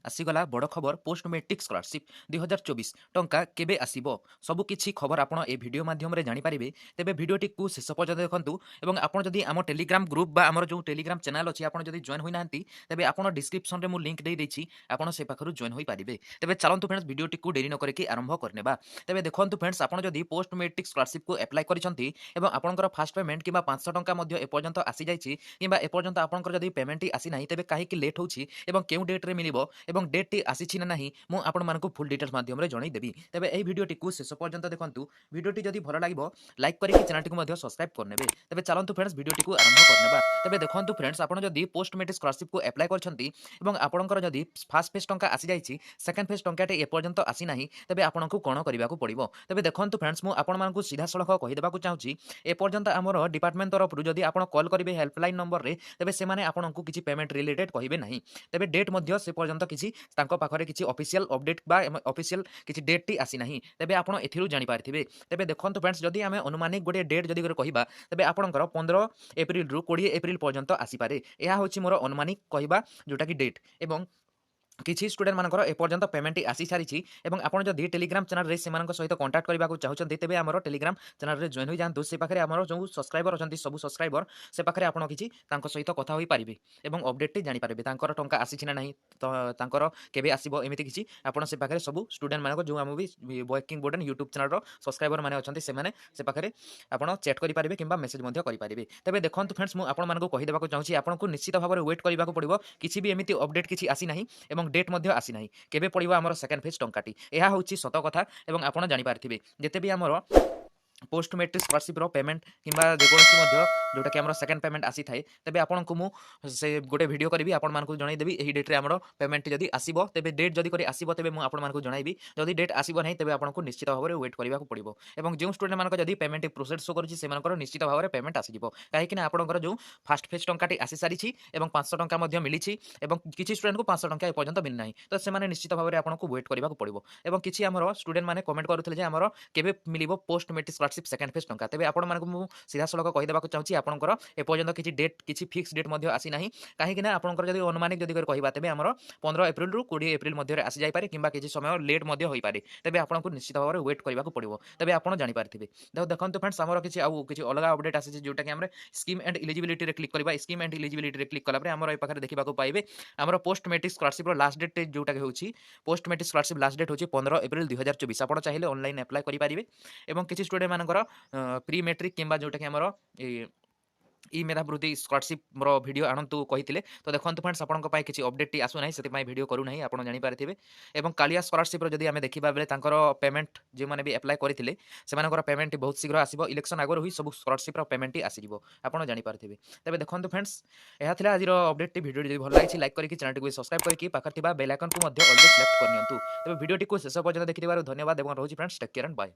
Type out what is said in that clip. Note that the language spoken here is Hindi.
आसीगला बड़ खबर पोस्ट मेट्रिक स्कॉलरशिप 2024 टंका केबे आसीबो सबु किछि खबर आपण ए वीडियो माध्यम रे जानि पारिबे। तेबे वीडियोटी को शेष पर्यंत देखंतु एवं आपण जदि आम टेलीग्राम ग्रुप बा आमर जो टेलीग्राम चैनल अछि आपण जदि जॉइन होई नांती तेबे आपण डिस्क्रिप्शन रे मु लिंक देई देछि आपण से पाखरु जॉइन होई पारिबे। तेबे चलंतु फ्रेंड्स वीडियोटी को देरी न करके आरंभ करनेबा। तेबे देखंतु फ्रेंड्स आपण जदि पोस्ट मेट्रिक स्कॉलरशिप को अप्लाई करिसंती एवं आपणकर फास्ट पेमेंट किबा 500 टंका मध्ये ए पर्यंत आसी जाइछि किबा ए पर्यंत आपणकर जदि पेमेंट आसी नाही तेबे काहे कि लेट होछि एवं केउ डेट रे मिलिबो एवं डेट टी आसी ना नहीं मु आपण मानकु फुल डिटेल्स माध्यम रे जणाई देबी। तेबे एही वीडियोटी को शेष पर्यंत देखंतु। वीडियोटी जदि भलो लागिबो लाइक करिकि चैनल को मध्ये सब्सक्राइब करनेबे। तेबे चलंतु फ्रेंड्स वीडियोटी को आरंभ करनेबा। तेबे देखंतु फ्रेंड्स आपण जदि पोस्ट मेट्रिक स्कॉलरशिप को अप्लाई करछंती एवं आपणकर जदि फर्स्ट फेज टंका आसी जाइछि सेकंड फेज टंका ए पर्यंत आसी नाही तेबे आपणकु कोन करिबाकू पड़िबो। तेबे देखंतु फ्रेंड्स मु आपण मानकु सीधा सळख कहि देबाकू चाहूछि ए पर्यंत हमर डिपार्टमेंट तरफ रु जदि आपण कॉल करिवे हेल्पलाइन नंबर रे तेबे से माने आपणकु किछि पेमेंट रिलेटेड कहिबे नाही। तेबे डेट मध्ये से पर्यंत किछि तांको पाखरे किछि ऑफिशियल अपडेट बा ऑफिशियल किछि डेट टी आसी नाही तेबे आपण एथिरु जानि पारथिबे। तेबे देखंतु फ्रेंड्स जदि हमें अनुमानिक गोटे डेट जदि कहिबा तेबे आपणकर 15 एप्रिल रु 20 एप्रिल पर्यंत आसी पारे। एहा होछि मोर अनुमानिक कहिबा जोटा कि डेट एवं किछि स्टूडेंट मानकर ए पर्यंत पेमेंट आसी सारिछि एवं आपण जदि टेलीग्राम चैनल रे सेमानक सहित कांटेक्ट करबाकू चाहुचंती तेबे हमर टेलीग्राम चैनल रे जॉइन होई जांतु। से पाखरे हमर जो सब्सक्राइबर अछंती सब सब्सक्राइबर से पाखरे आपण किछि तांको सहित कथा होई पारिबे एवं अपडेट टी जानि पारिबे तांकर टंका आसी छिना नाही तो तांकर केबे आसीबो एमिति किछि आपण से पाखरे सब स्टूडेंट मानक जो हम भी वर्किंग बोर्डन यूट्यूब चैनल रो सब्सक्राइबर माने अछंती से माने से पाखरे आपण चैट करि पारिबे किंबा मेसेज मध्ये करि पारिबे। तेबे देखंतु फ्रेंड्स मु आपण मानक कहि देबाकू चाहूछि आपनको निश्चित भाबरे वेट करबाकू पड़िबो किछि भी एमिति अपडेट किछि आसी नाही एवं डेट मध्ये आसी नाही केबे पड़िबो हमर सेकंड फेज टंकाटी। एहा होछि सत कथा एवं आपण जानि पारथिबे जेते भी हमर पोस्ट मेट्रिक स्कॉलरशिप रो पेमेंट किंबा जेकोसी मध्ये जोटा कि हमर सेकंड पेमेंट आसी थाए तेबे आपनको मु से गोटे वीडियो करबी आपण मानकु जणाई देबी एही डेट रे हमर पेमेंट जदी आसीबो तेबे डेट जदी करी आसीबो तेबे मु आपण मानकु जणाइबी। जदी डेट आसीबो नाही तेबे आपनको निश्चित भाबरे वेट करबाकू पड़िबो एवं जो स्टूडेंट मानक जदी पेमेंट प्रोसेस शो करछि से मानकर निश्चित भाबरे पेमेंट आसी जिवो काहे कि ना आपणकर जो फर्स्ट फेज टंकाटी आसी सारिछि एवं 500 टंका मध्ये मिलिछि एवं किछि स्टूडेंट को 500 टंका ए पर्यंत मिल नाही तो से माने निश्चित भाबरे आपनको वेट करबाकू पड़िबो। एवं किछि हमर स्टूडेंट माने कमेंट करूथले जे हमर केबे मिलिबो post matric scholarship second phase टंका। तेबे आपण मानकु मु सीधा सळख कहि देबाकू चाहूछि आपणकर ए पर्यंत किछि डेट किछि फिक्स डेट मध्ये आसी नाही काहे कि ना आपणकर जदी अनुमानिक जदी कहिबा तेबे हमर 15 एप्रिल रु 20 एप्रिल मध्ये रे आसी जाय पारे किंबा किछि समय लेट मध्ये होई पारे। तेबे आपणकु निश्चित भाबरे वेट करबाकू पड़िबो तेबे आपण जानि पारथिबे। देखंतु फ्रेंड्स हमर किछि आउ किछि अलगा अपडेट आसी जोटा कि हमरे स्कीम एंड एलिजिबिलिटी रे क्लिक करबा स्कीम एंड एलिजिबिलिटी रे क्लिक कला परे हमर ए पाखरे देखिबाकू पाइबे हमर पोस्ट मेट्रिक स्कॉलरशिप रो लास्ट डेट जोटा कि होछि post matric scholarship last date होछि 15 एप्रिल 2024। आपण चाहिले ऑनलाइन अप्लाई करि पारिबे एवं किछि स्टूडेंट मानकर प्री मेट्रिक किंबा जोटा कि हमर ई मेधावृत्ति स्कॉलरशिप रो वीडियो आणंतु कहिथिले तो देखंतु फ्रेंड्स आपनक पाई किछि अपडेट टी आसु नाही सेति पाई वीडियो करू नाही आपण जानि पारथिबे। एवं कालिया स्कॉलरशिप रो जदी हमें देखिबा बेले तांकर पेमेंट जे माने भी अप्लाई करिथिले से मानकर पेमेंट बहुत शीघ्र आसीबो इलेक्शन आगर होई सब स्कॉलरशिप रो पेमेंट टी आसी जिवो आपण जानि पारथिबे। तबे देखंतु फ्रेंड्स एहा थिला आज रो अपडेट टी वीडियो जदी भल लागिछि लाइक करिकि चैनल को सब्सक्राइब करिकि पाखर थिबा बेल आइकन को मध्ये ऑलवेज सिलेक्ट करनियंतु। तबे वीडियो टी को शेष पर्यंत देखिथिबारु धन्यवाद एवं रहूछि friends take care and bye.